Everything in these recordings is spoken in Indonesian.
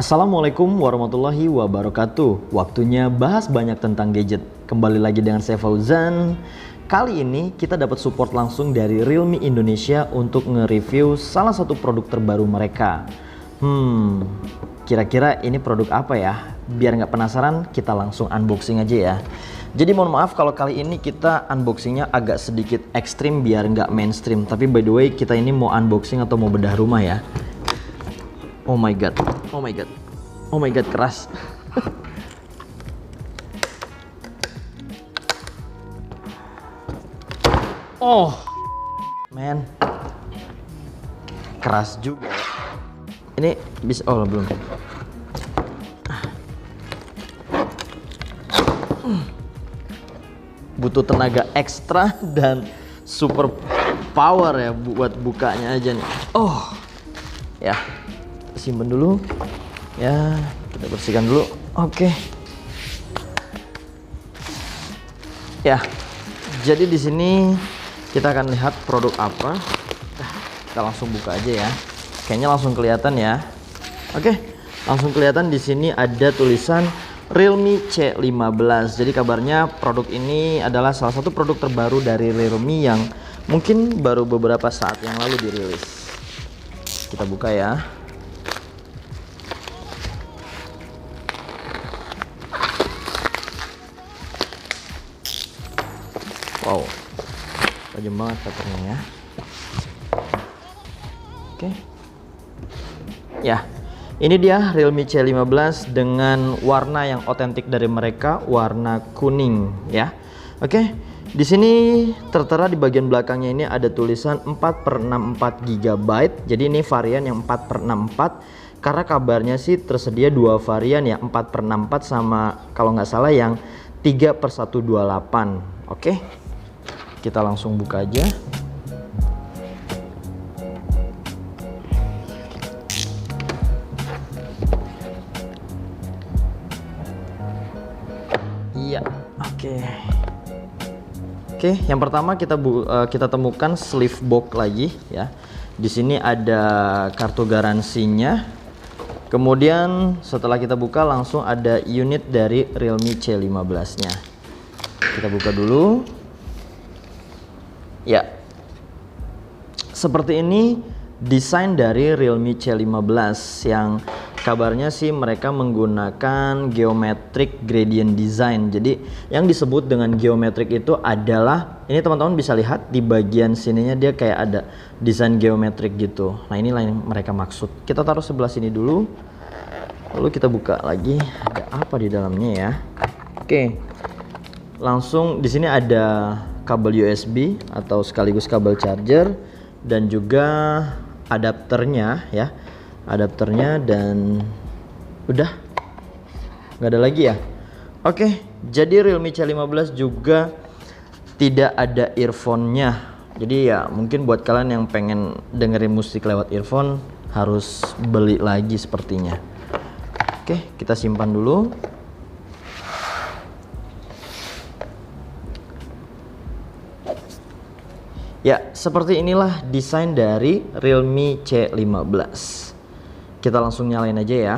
Assalamualaikum warahmatullahi wabarakatuh. Waktunya bahas banyak tentang gadget. Kembali lagi dengan saya Fauzan. Kali ini kita dapat support langsung dari Realme Indonesia untuk nge-review salah satu produk terbaru mereka. Kira-kira ini produk apa ya? Biar nggak penasaran, kita langsung unboxing aja ya. Jadi mohon maaf kalau kali ini kita unboxingnya agak sedikit ekstrim biar nggak mainstream. Tapi by the way, kita ini mau unboxing atau mau bedah rumah ya. Oh my god, oh my god, oh my god, keras. Oh man, keras juga. Ini bisa, oh belum. Butuh tenaga ekstra dan super power ya buat bukanya aja nih. Oh ya, simpen dulu ya, kita bersihkan dulu. Oke ya, jadi di sini kita akan lihat produk apa. Kita langsung buka aja ya, kayaknya langsung kelihatan ya. Oke, langsung kelihatan. Di sini ada tulisan Realme C15. Jadi kabarnya produk ini adalah salah satu produk terbaru dari Realme yang mungkin baru beberapa saat yang lalu dirilis. Kita buka ya. Wow, tajam banget papernya ya. Oke. Ya, ini dia Realme C15 dengan warna yang otentik dari mereka, warna kuning ya. Oke, di sini tertera di bagian belakangnya ini ada tulisan 4/64 GB. Jadi ini varian yang 4/64, karena kabarnya sih tersedia dua varian ya, 4/64 sama kalau nggak salah yang 3/128. Oke, kita langsung buka aja. Iya, oke. Oke, yang pertama kita temukan sleeve box lagi ya. Di sini ada kartu garansinya. Kemudian setelah kita buka langsung ada unit dari Realme C15-nya. Kita buka dulu. Ya. Seperti ini desain dari Realme C15 yang kabarnya sih mereka menggunakan geometric gradient design. Jadi yang disebut dengan geometric itu adalah, ini teman-teman bisa lihat di bagian sininya dia kayak ada desain geometrik gitu. Nah inilah yang mereka maksud. Kita taruh sebelah sini dulu, lalu kita buka lagi ada apa di dalamnya ya. Oke, langsung di sini ada kabel USB atau sekaligus kabel charger dan juga adapternya ya. Adapternya dan udah nggak ada lagi ya. Oke, jadi Realme C15 juga tidak ada earphone-nya. Jadi ya mungkin buat kalian yang pengen dengerin musik lewat earphone harus beli lagi sepertinya. Oke, kita simpan dulu. Ya, seperti inilah desain dari Realme C15. Kita langsung nyalain aja ya.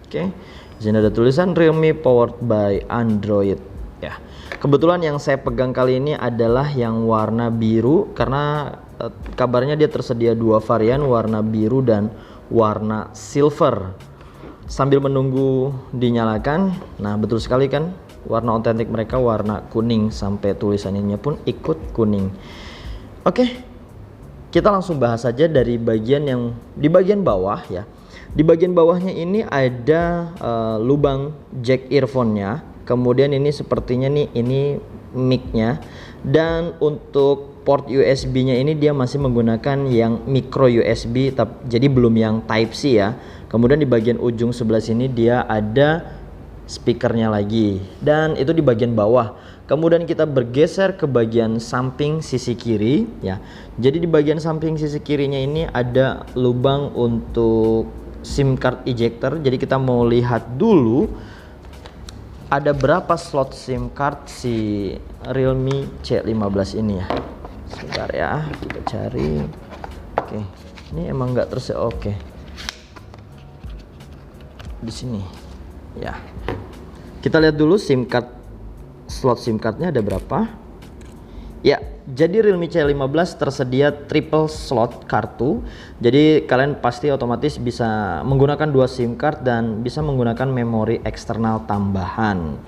Oke, di sini ada tulisan Realme powered by Android ya. Kebetulan yang saya pegang kali ini adalah yang warna biru karena kabarnya dia tersedia dua varian, warna biru dan warna silver. Sambil menunggu dinyalakan, nah betul sekali kan, warna otentik mereka warna kuning sampai tulisannya pun ikut kuning. Oke. Kita langsung bahas saja dari bagian yang di bagian bawah ya. Di bagian bawahnya ini ada lubang jack earphone-nya. Kemudian ini sepertinya nih ini mic-nya. Dan untuk port USB-nya ini dia masih menggunakan yang micro USB, jadi belum yang Type C ya. Kemudian di bagian ujung sebelah sini dia ada speakernya lagi. Dan itu di bagian bawah. Kemudian kita bergeser ke bagian samping sisi kiri ya. Jadi di bagian samping sisi kirinya ini ada lubang untuk SIM card ejector. Jadi kita mau lihat dulu ada berapa slot SIM card si Realme C15 ini ya. Sebentar ya, kita cari. Oke, ini emang nggak tersedia. Oke, di sini. Ya. Kita lihat dulu SIM card, slot SIM cardnya ada berapa. Ya, jadi Realme C15 tersedia triple slot kartu. Jadi kalian pasti otomatis bisa menggunakan 2 SIM card dan bisa menggunakan memori eksternal tambahan.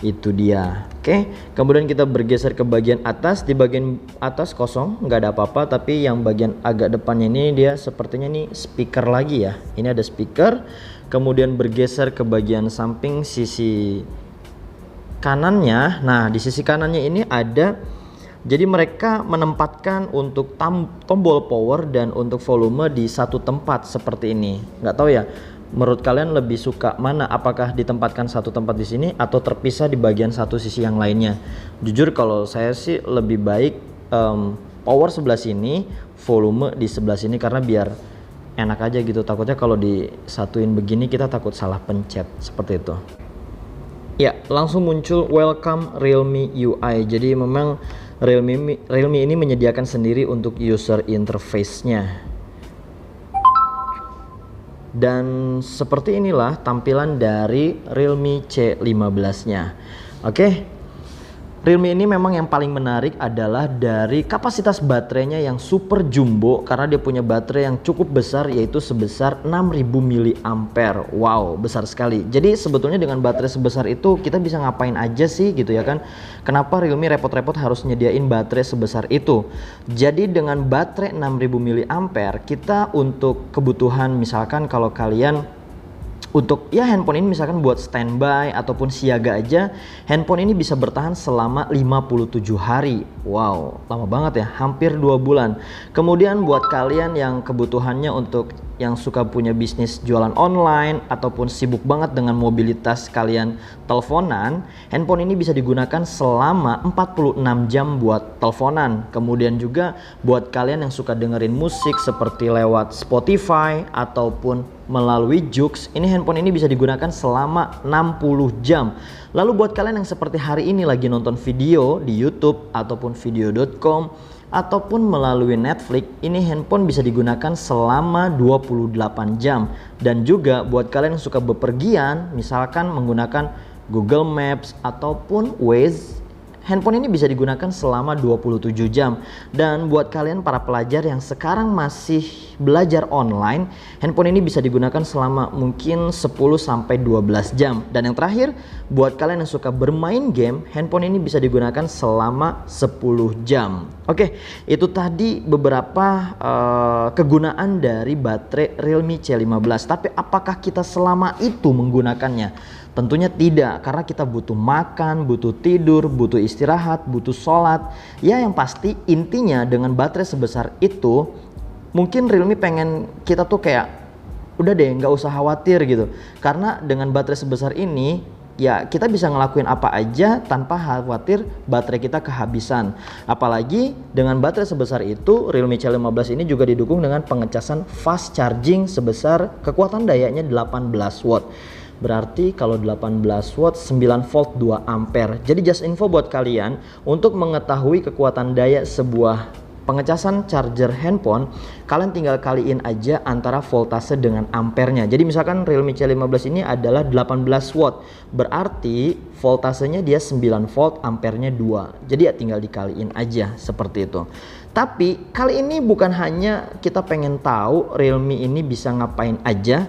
Itu dia. Oke, kemudian kita bergeser ke bagian atas. Di bagian atas kosong, nggak ada apa-apa, tapi yang bagian agak depannya ini dia sepertinya nih speaker lagi ya. Ini ada speaker. Kemudian bergeser ke bagian samping sisi kanannya. Nah, di sisi kanannya ini ada, jadi mereka menempatkan untuk tombol power dan untuk volume di satu tempat seperti ini. Nggak tahu ya, menurut kalian lebih suka mana? Apakah ditempatkan satu tempat di sini atau terpisah di bagian satu sisi yang lainnya? Jujur kalau saya sih lebih baik power sebelah sini, volume di sebelah sini, karena biar enak aja gitu. Takutnya kalau disatuin begini kita takut salah pencet seperti itu. Ya, langsung muncul welcome Realme UI. Jadi memang Realme ini menyediakan sendiri untuk user interface-nya. Dan seperti inilah tampilan dari Realme C15-nya. Oke. Realme ini memang yang paling menarik adalah dari kapasitas baterainya yang super jumbo, karena dia punya baterai yang cukup besar, yaitu sebesar 6000 mAh. Wow, besar sekali. Jadi sebetulnya dengan baterai sebesar itu kita bisa ngapain aja sih gitu ya kan. Kenapa Realme repot-repot harus nyediain baterai sebesar itu? Jadi dengan baterai 6000 mAh kita untuk kebutuhan, misalkan kalau kalian untuk ya handphone ini misalkan buat standby ataupun siaga aja, handphone ini bisa bertahan selama 57 hari. Wow, lama banget ya, hampir 2 bulan. Kemudian buat kalian yang kebutuhannya untuk yang suka punya bisnis jualan online ataupun sibuk banget dengan mobilitas kalian teleponan, handphone ini bisa digunakan selama 46 jam buat teleponan. Kemudian juga buat kalian yang suka dengerin musik seperti lewat Spotify ataupun melalui Joox, ini handphone ini bisa digunakan selama 60 jam. Lalu buat kalian yang seperti hari ini lagi nonton video di YouTube ataupun video.com ataupun melalui Netflix, ini handphone bisa digunakan selama 28 jam. Dan juga buat kalian yang suka bepergian, misalkan menggunakan Google Maps ataupun Waze, handphone ini bisa digunakan selama 27 jam. Dan buat kalian para pelajar yang sekarang masih belajar online, handphone ini bisa digunakan selama mungkin 10-12 jam. Dan yang terakhir, buat kalian yang suka bermain game, handphone ini bisa digunakan selama 10 jam. Oke, itu tadi beberapa kegunaan dari baterai Realme C15. Tapi apakah kita selama itu menggunakannya? Tentunya tidak, karena kita butuh makan, butuh tidur, butuh istirahat, butuh sholat. Ya yang pasti intinya dengan baterai sebesar itu, mungkin Realme pengen kita tuh kayak udah deh nggak usah khawatir gitu. Karena dengan baterai sebesar ini, ya kita bisa ngelakuin apa aja tanpa khawatir baterai kita kehabisan. Apalagi dengan baterai sebesar itu, Realme C15 ini juga didukung dengan pengecasan fast charging sebesar kekuatan dayanya 18 watt. Berarti kalau 18 watt 9 volt 2 ampere. Jadi just info buat kalian, untuk mengetahui kekuatan daya sebuah pengecasan charger handphone, kalian tinggal kaliin aja antara voltase dengan ampernya. Jadi misalkan Realme C15 ini adalah 18 watt, berarti voltasenya dia 9 volt, ampernya 2. Jadi ya tinggal dikaliin aja seperti itu. Tapi kali ini bukan hanya kita pengen tahu Realme ini bisa ngapain aja,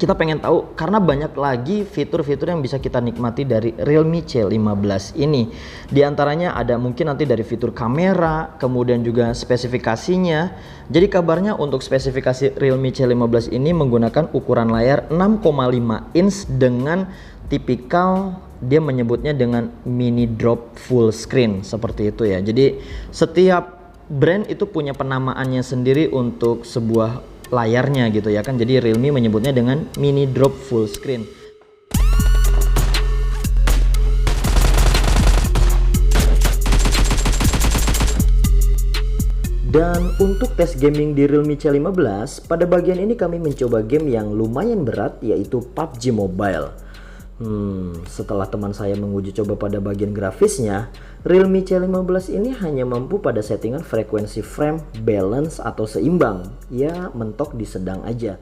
kita pengen tahu karena banyak lagi fitur-fitur yang bisa kita nikmati dari Realme C15 ini. Di antaranya ada mungkin nanti dari fitur kamera, kemudian juga spesifikasinya. Jadi kabarnya untuk spesifikasi Realme C15 ini menggunakan ukuran layar 6,5 inch dengan tipikal, dia menyebutnya dengan mini drop full screen seperti itu ya. Jadi setiap brand itu punya penamaannya sendiri untuk sebuah layarnya gitu ya kan. Jadi Realme menyebutnya dengan mini drop full screen. Dan untuk tes gaming di Realme C15, pada bagian ini kami mencoba game yang lumayan berat, yaitu PUBG Mobile. Setelah teman saya menguji coba pada bagian grafisnya, Realme C15 ini hanya mampu pada settingan frekuensi frame balance atau seimbang, ya mentok di sedang aja.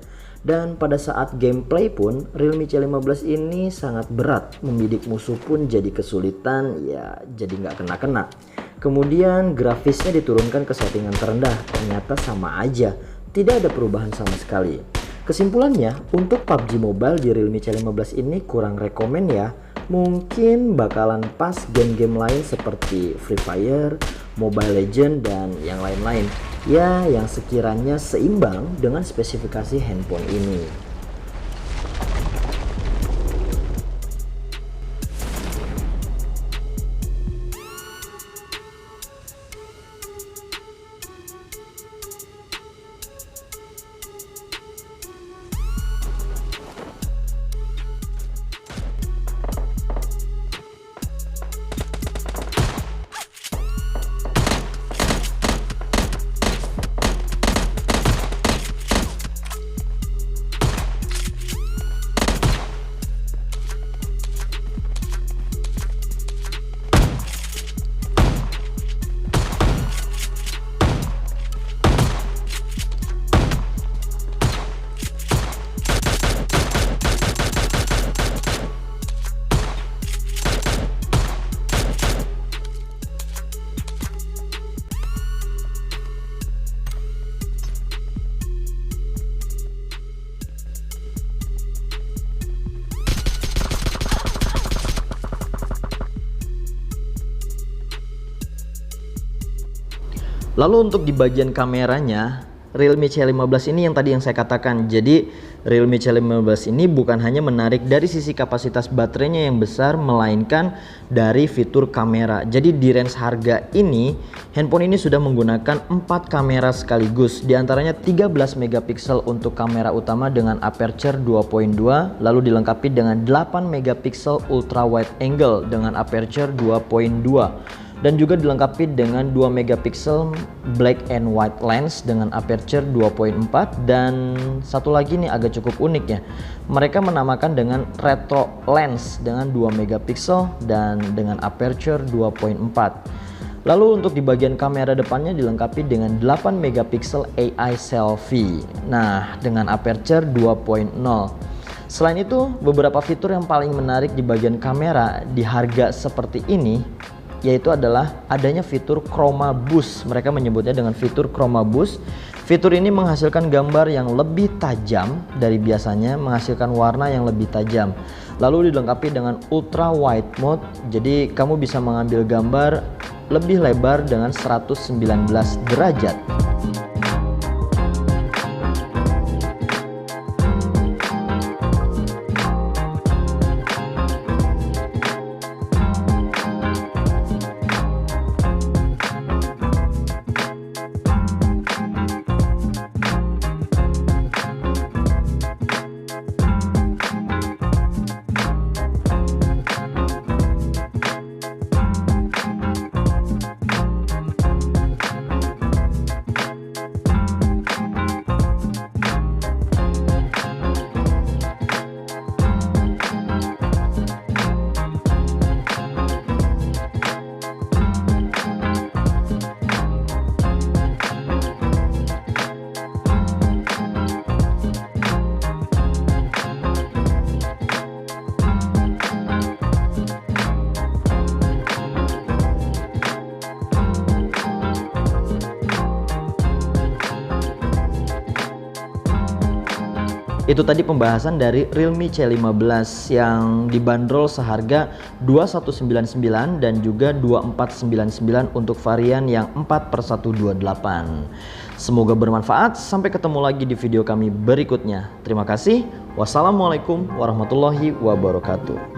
Dan pada saat gameplay pun Realme C15 ini sangat berat, membidik musuh pun jadi kesulitan, ya jadi nggak kena-kena. Kemudian grafisnya diturunkan ke settingan terendah, ternyata sama aja, tidak ada perubahan sama sekali. Kesimpulannya, untuk PUBG Mobile di Realme C15 ini kurang rekomen ya. Mungkin bakalan pas game-game lain seperti Free Fire, Mobile Legends, dan yang lain-lain. Ya, yang sekiranya seimbang dengan spesifikasi handphone ini. Lalu untuk di bagian kameranya, Realme C15 ini yang tadi yang saya katakan. Jadi Realme C15 ini bukan hanya menarik dari sisi kapasitas baterainya yang besar, melainkan dari fitur kamera. Jadi di range harga ini, handphone ini sudah menggunakan 4 kamera sekaligus. Di antaranya 13 megapiksel untuk kamera utama dengan aperture 2.2, lalu dilengkapi dengan 8 megapiksel ultra wide angle dengan aperture 2.2. Dan juga dilengkapi dengan 2 megapiksel black and white lens dengan aperture 2.4, dan satu lagi nih agak cukup unik ya. Mereka menamakan dengan retro lens dengan 2 megapiksel dan dengan aperture 2.4. Lalu untuk di bagian kamera depannya dilengkapi dengan 8 megapiksel AI selfie. Nah, dengan aperture 2.0. Selain itu, beberapa fitur yang paling menarik di bagian kamera di harga seperti ini yaitu adalah adanya fitur Chroma Boost. Mereka menyebutnya dengan fitur Chroma Boost. Fitur ini menghasilkan gambar yang lebih tajam dari biasanya, menghasilkan warna yang lebih tajam. Lalu dilengkapi dengan ultra wide mode, jadi kamu bisa mengambil gambar lebih lebar dengan 119 derajat. Itu tadi pembahasan dari Realme C15 yang dibanderol seharga 2199 dan juga 2499 untuk varian yang 4/128. Semoga bermanfaat. Sampai ketemu lagi di video kami berikutnya. Terima kasih. Wassalamualaikum warahmatullahi wabarakatuh.